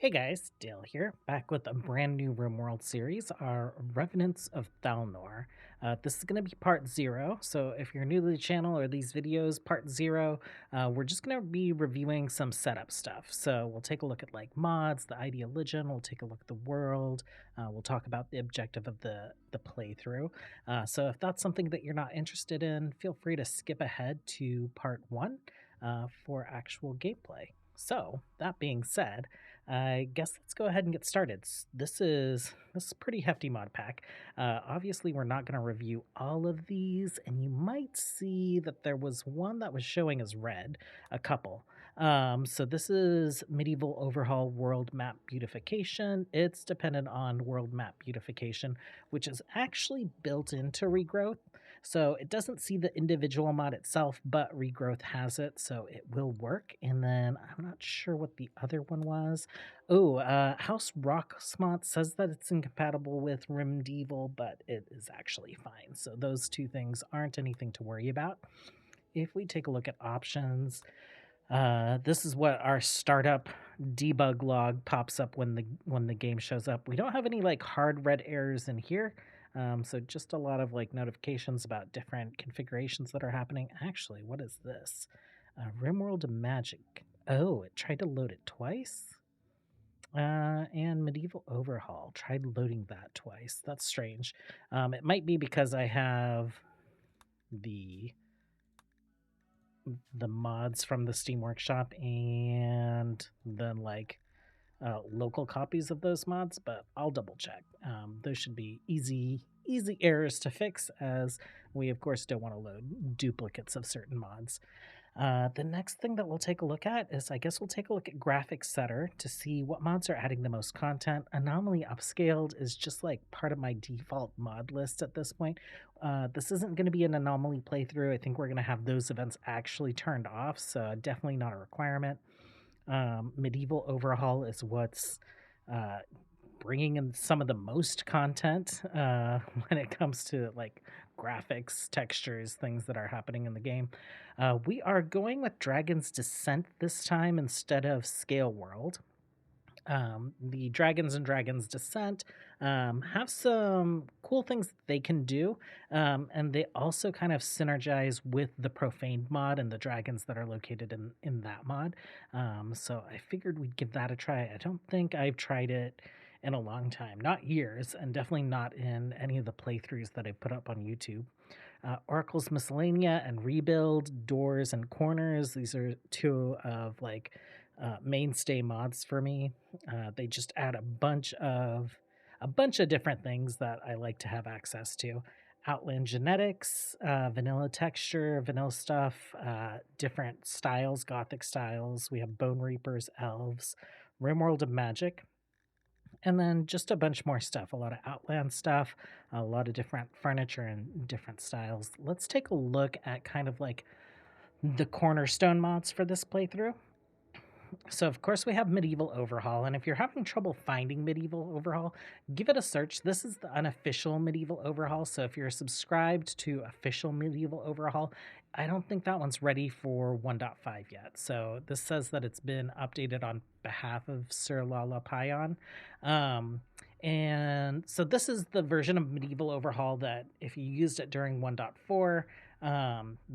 Hey guys, Dale here, back with a brand new RimWorld series, our Revenants of Thalnor. This is going to be part 0, so if you're new to the channel or these videos, part 0, we're just going to be reviewing some setup stuff. So we'll take a look at like mods, the Ideoligion, we'll take a look at the world, we'll talk about the objective of the playthrough. So if that's something that you're not interested in, feel free to skip ahead to part 1 for actual gameplay. So, that being said, I guess let's go ahead and get started. This is pretty hefty mod pack. Obviously, we're not going to review all of these, and you might see that there was one that was showing as red, a couple. So this is Medieval Overhaul World Map Beautification. It's dependent on World Map Beautification, which is actually built into Regrowth. So it doesn't see the individual mod itself, but Regrowth has it, so it will work. And then I'm not sure what the other one was. Oh, House Rocksmont says that it's incompatible with RimDevil, but it is actually fine. So those two things aren't anything to worry about. If we take a look at options, this is what our startup debug log pops up when the game shows up. We don't have any like hard red errors in here. So just a lot of like notifications about different configurations that are happening. Actually, what is this? RimWorld Magic. Oh, it tried to load it twice. And Medieval Overhaul. Tried loading that twice. That's strange. It might be because I have the mods from the Steam Workshop and then like local copies of those mods, but I'll double check. Those should be easy errors to fix, as we of course don't want to load duplicates of certain mods. The next thing that we'll take a look at is, I guess we'll take a look at Graphics Setter to see what mods are adding the most content. Anomaly Upscaled is just like part of my default mod list at this point. This isn't going to be an Anomaly playthrough. I think we're going to have those events actually turned off, so definitely not a requirement. Medieval Overhaul is what's bringing in some of the most content when it comes to like graphics, textures, things that are happening in the game. We are going with Dragon's Descent this time instead of Scale World. The Dragons and Dragons Descent have some cool things they can do, and they also kind of synergize with the Profaned mod and the dragons that are located in that mod. So I figured we'd give that a try. I don't think I've tried it in a long time, not years, and definitely not in any of the playthroughs that I put up on YouTube. Oracle's Miscellanea and Rebuild, Doors and Corners. These are two of like mainstay mods for me. They just add a bunch of different things that I like to have access to. Outland Genetics, vanilla texture, vanilla stuff, different styles, gothic styles. We have Bone Reapers, Elves, RimWorld of Magic, and then just a bunch more stuff, a lot of Outland stuff, a lot of different furniture and different styles. Let's take a look at kind of like the cornerstone mods for this playthrough. So, of course, we have Medieval Overhaul, and if you're having trouble finding Medieval Overhaul, give it a search. This is the unofficial Medieval Overhaul, so if you're subscribed to official Medieval Overhaul, I don't think that one's ready for 1.5 yet. So this says that it's been updated on behalf of Sir Lala Payan. And so this is the version of Medieval Overhaul that if you used it during 1.4,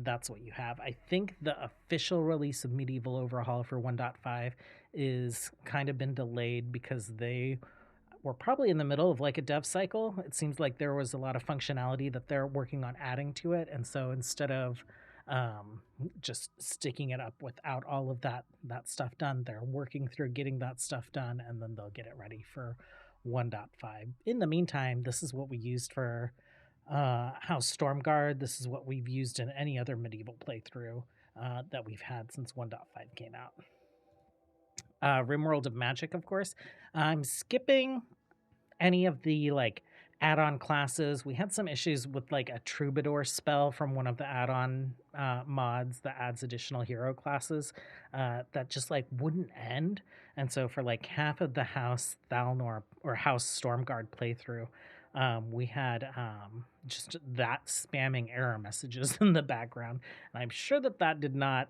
that's what you have. I think the official release of Medieval Overhaul for 1.5 is kind of been delayed because they were probably in the middle of like a dev cycle. It seems like there was a lot of functionality that they're working on adding to it, and so instead of just sticking it up without all of that stuff done, they're working through getting that stuff done, and then they'll get it ready for 1.5. In the meantime, this is what we used for House Stormguard. This is what we've used in any other medieval playthrough that we've had since 1.5 came out. RimWorld of Magic, of course. I'm skipping any of the like add-on classes. We had some issues with like a troubadour spell from one of the add-on mods that adds additional hero classes that just like wouldn't end. And so for like half of the House Thalnor or House Stormguard playthrough, we had just that spamming error messages in the background. And I'm sure that did not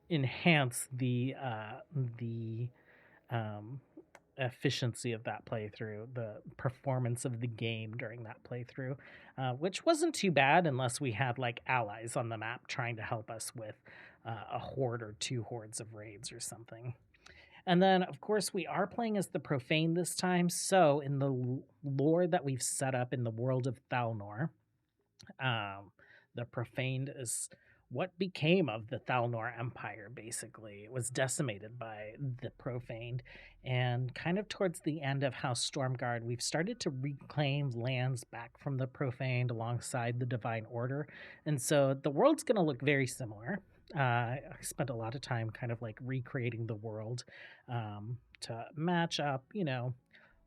enhance the um, efficiency of that playthrough, the performance of the game during that playthrough, which wasn't too bad unless we had like allies on the map trying to help us with a horde or two hordes of raids or something. And then, of course, we are playing as the Profaned this time. So, in the lore that we've set up in the world of Thalnor, the Profaned is what became of the Thalnor Empire, basically. It was decimated by the Profaned. And kind of towards the end of House Stormguard, we've started to reclaim lands back from the Profaned alongside the Divine Order. And so the world's going to look very similar. I spent a lot of time kind of like recreating the world to match up,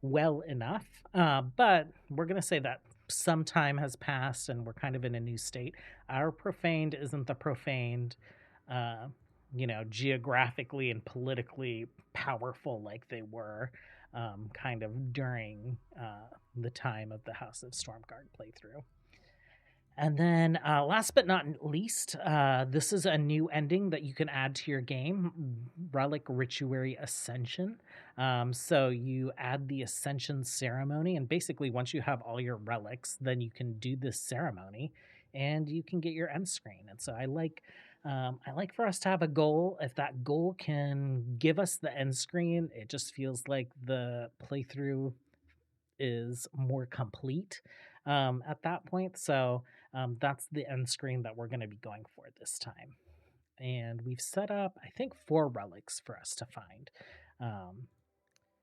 well enough. But we're going to say that some time has passed and we're kind of in a new state. Our Profaned isn't the Profaned, geographically and politically powerful like they were kind of during the time of the House of Stormguard playthrough. And then, last but not least, this is a new ending that you can add to your game, Relic Rituary Ascension. So you add the Ascension ceremony, and basically, once you have all your relics, then you can do this ceremony, and you can get your end screen. And so I like for us to have a goal. If that goal can give us the end screen, it just feels like the playthrough is more complete at that point. So that's the end screen that we're going to be going for this time. And we've set up, I think, 4 relics for us to find.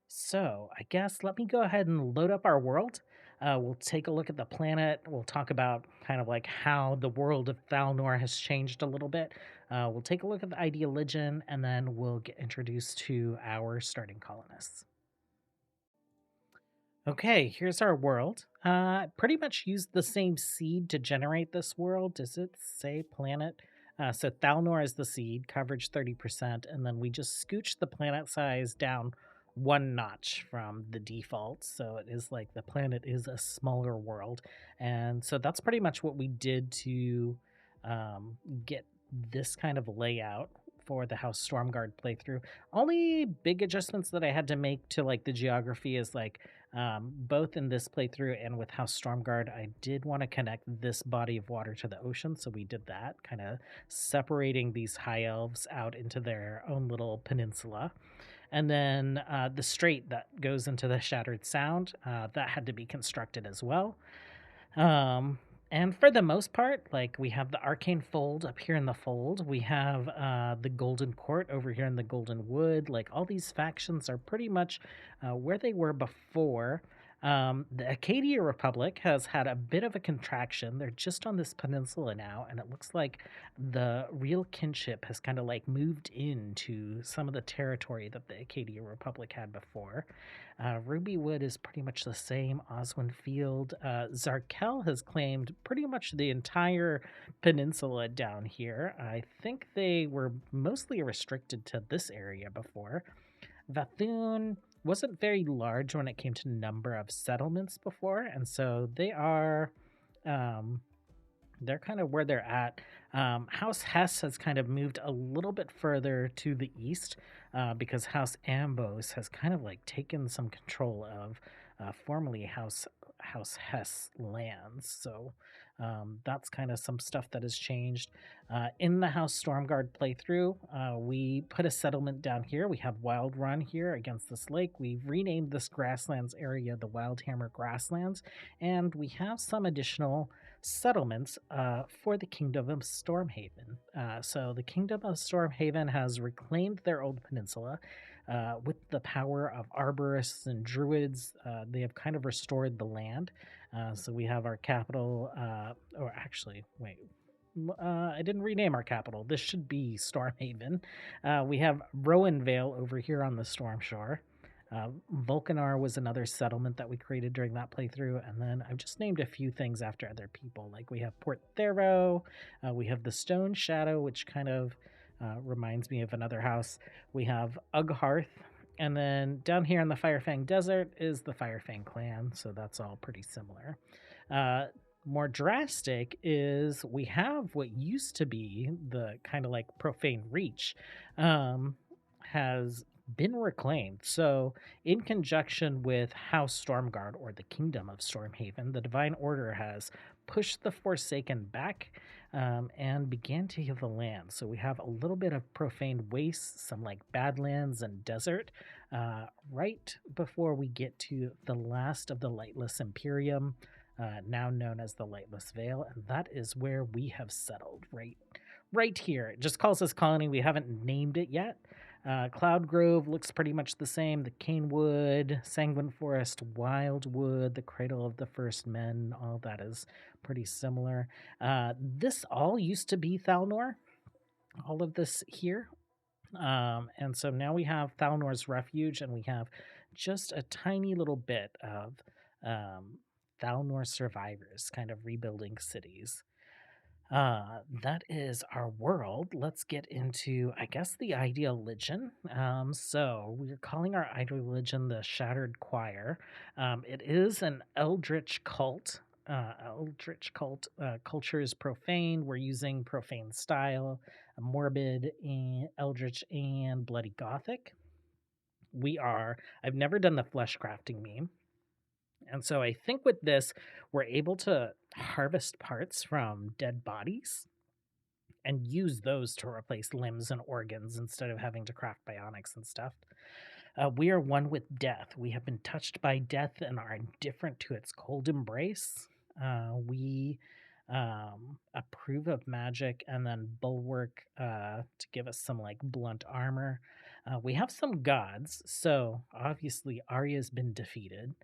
So I guess let me go ahead and load up our world. We'll take a look at the planet. We'll talk about kind of like how the world of Thalnor has changed a little bit. We'll take a look at the Ideoligion, and then we'll get introduced to our starting colonists. Okay, here's our world. Pretty much used the same seed to generate this world. Does it say planet? So Thalnor is the seed, coverage 30%, and then we just scooch the planet size down 1 notch from the default. So it is like the planet is a smaller world. And so that's pretty much what we did to get this kind of layout for the House Stormguard playthrough. Only big adjustments that I had to make to like the geography is like both in this playthrough and with House Stormguard, I did want to connect this body of water to the ocean, so we did that, kind of separating these high elves out into their own little peninsula. And then the strait that goes into the Shattered Sound, that had to be constructed as well. And for the most part, like we have the Arcane Fold up here in the Fold. We have the Golden Court over here in the Golden Wood. Like all these factions are pretty much where they were before. The Acadia Republic has had a bit of a contraction. They're just on this peninsula now, and it looks like the real kinship has kind of like moved into some of the territory that the Acadia Republic had before. Rubywood is pretty much the same. Oswin Field. Zarkel has claimed pretty much the entire peninsula down here. I think they were mostly restricted to this area before. Vathun wasn't very large when it came to number of settlements before, and so they are they're kind of where they're at. House Hess has kind of moved a little bit further to the east because House Ambos has kind of like taken some control of formerly House Hess lands. So that's kind of some stuff that has changed. In the House Stormguard playthrough, we put a settlement down here. We have Wild Run here against this lake. We've renamed this grasslands area the Wildhammer Grasslands, and we have some additional settlements for the Kingdom of Stormhaven. So the Kingdom of Stormhaven has reclaimed their old peninsula. With the power of arborists and druids, they have kind of restored the land. So we have our capital, or actually, wait, I didn't rename our capital. This should be Stormhaven. We have Rowanvale over here on the Storm Shore. Vulcanar was another settlement that we created during that playthrough, and then I've just named a few things after other people. Like we have Port Thero, we have the Stone Shadow, which kind of reminds me of another house. We have Ughearth, and then down here in the Firefang Desert is the Firefang clan, so that's all pretty similar. More drastic is we have what used to be the kind of like Profane Reach has been reclaimed. So, in conjunction with House Stormguard or the Kingdom of Stormhaven, the Divine Order has pushed the Forsaken back and began to heal the land. So, we have a little bit of profaned wastes, some like Badlands and desert, right before we get to the last of the lightless Imperium, now known as the Lightless Vale, and that is where we have settled right here. It just calls us colony. We haven't named it yet. Cloud Grove looks pretty much the same. The Canewood, Sanguine Forest, Wildwood, the Cradle of the First Men, all that is pretty similar. This all used to be Thalnor, all of this here. And so now we have Thalnor's Refuge, and we have just a tiny little bit of Thalnor survivors kind of rebuilding cities. That is our world. Let's get into, I guess, the Ideoligion. So we're calling our Ideoligion the Shattered Choir. It is an eldritch cult. Culture is profane. We're using profane style, morbid, and eldritch, and bloody gothic. I've never done the flesh crafting meme. And so I think with this, we're able to harvest parts from dead bodies and use those to replace limbs and organs instead of having to craft bionics and stuff. We are one with death. We have been touched by death and are indifferent to its cold embrace. We approve of magic, and then bulwark to give us some like blunt armor. We have some gods, so obviously Arya's been defeated,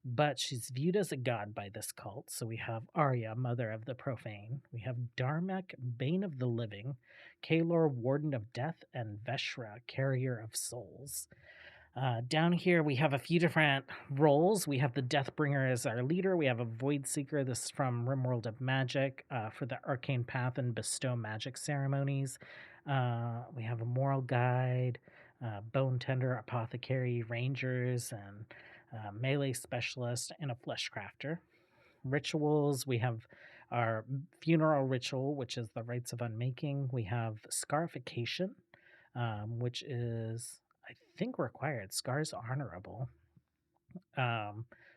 but she's viewed as a god by this cult. So we have Arya, mother of the profane. We have Darmak, bane of the living, Kalor, warden of death, and Veshra, carrier of souls. Down here, we have a few different roles. We have the Deathbringer as our leader. We have a Void Seeker. This is from RimWorld of Magic for the Arcane Path and Bestow Magic ceremonies. We have a Moral Guide, Bone Tender, Apothecary, Rangers, and Melee Specialist, and a Flesh Crafter. Rituals, we have our Funeral Ritual, which is the Rites of Unmaking. We have Scarification, which is, I think, required. Scars honorable.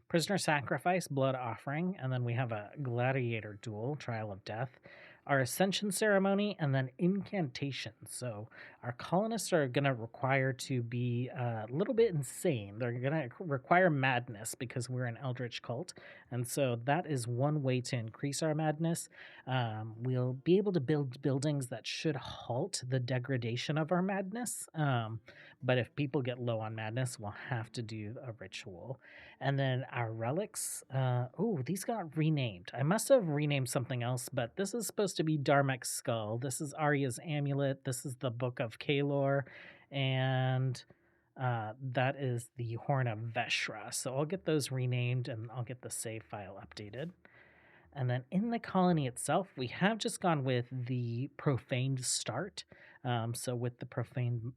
Prisoner Sacrifice, Blood Offering, and then we have a Gladiator Duel, Trial of Death, our Ascension Ceremony, and then Incantation. So our colonists are going to require to be a little bit insane. They're going to require madness because we're an Eldritch cult, and so that is one way to increase our madness. We'll be able to build buildings that should halt the degradation of our madness. But if people get low on madness, we'll have to do a ritual. And then our relics. These got renamed. I must have renamed something else, but this is supposed to be Darmak's skull. This is Arya's amulet. This is the Book of Kalor. And that is the Horn of Veshra. So I'll get those renamed and I'll get the save file updated. And then in the colony itself, we have just gone with the Profaned start. So with the Profaned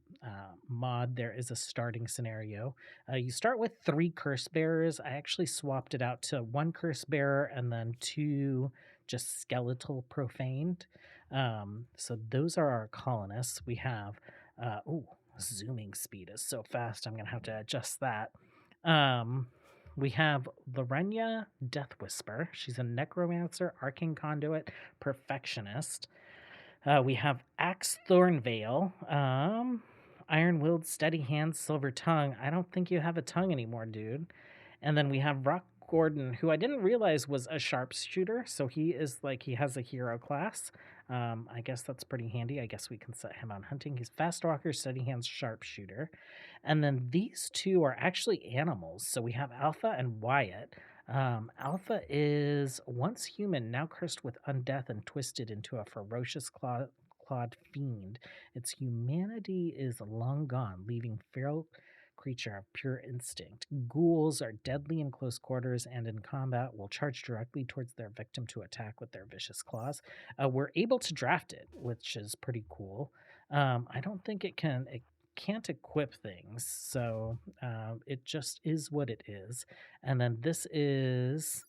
mod, there is a starting scenario. You start with 3 curse bearers. I actually swapped it out to 1 curse bearer and then 2 just skeletal Profaned. So those are our colonists. We have, zooming speed is so fast. I'm going to have to adjust that. We have Lorenya, Death Whisper. She's a necromancer, arcane conduit, perfectionist. We have Axe Thornvale, Iron Willed, Steady Hands, Silver Tongue. I don't think you have a tongue anymore, dude. And then we have Rock Gordon, who I didn't realize was a sharpshooter. So he has a hero class. I guess that's pretty handy. I guess we can set him on hunting. He's Fast Walker, Steady Hands, Sharpshooter. And then these 2 are actually animals. So we have Alpha and Wyatt. Alpha is once human, now cursed with undeath and twisted into a ferocious clawed fiend. Its humanity is long gone, leaving feral creature of pure instinct. Ghouls are deadly in close quarters and in combat will charge directly towards their victim to attack with their vicious claws. We're able to draft it, which is pretty cool. I don't think it can't equip things, so it just is what it is. And then this is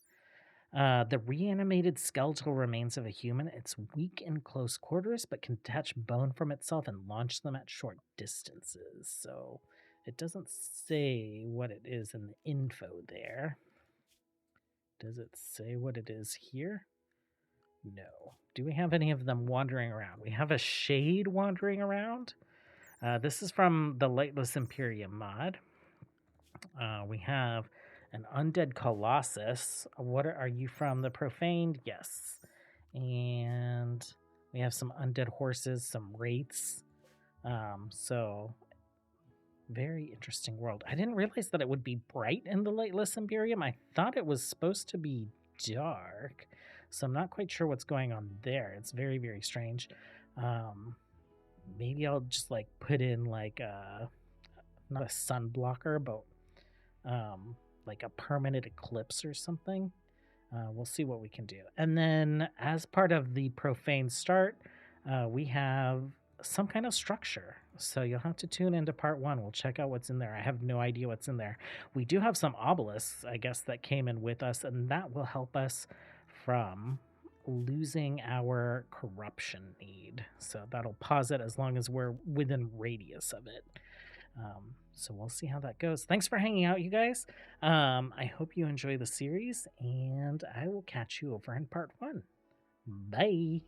The reanimated skeletal remains of a human. It's weak in close quarters, but can detach bone from itself and launch them at short distances. So it doesn't say what it is in the info there. Does it say what it is here? No. Do we have any of them wandering around? We have a shade wandering around. This is from the Lightless Empyrean mod. We have an undead colossus. What are you from? The Profaned? Yes. And we have some undead horses, some wraiths. So very interesting world. I didn't realize that it would be bright in the Lightless Imperium. I thought it was supposed to be dark. So I'm not quite sure what's going on there. It's very, very strange. Maybe I'll just like put in like not a sun blocker, but like a permanent eclipse or something. We'll see what we can do. And then as part of the profane start, we have some kind of structure. So you'll have to tune into part 1. We'll check out what's in there. I have no idea what's in there. We do have some obelisks, I guess, that came in with us, and that will help us from losing our corruption need. So that'll pause it as long as we're within radius of it. So we'll see how that goes. Thanks for hanging out, you guys. I hope you enjoy the series, and I will catch you over in part 1. Bye.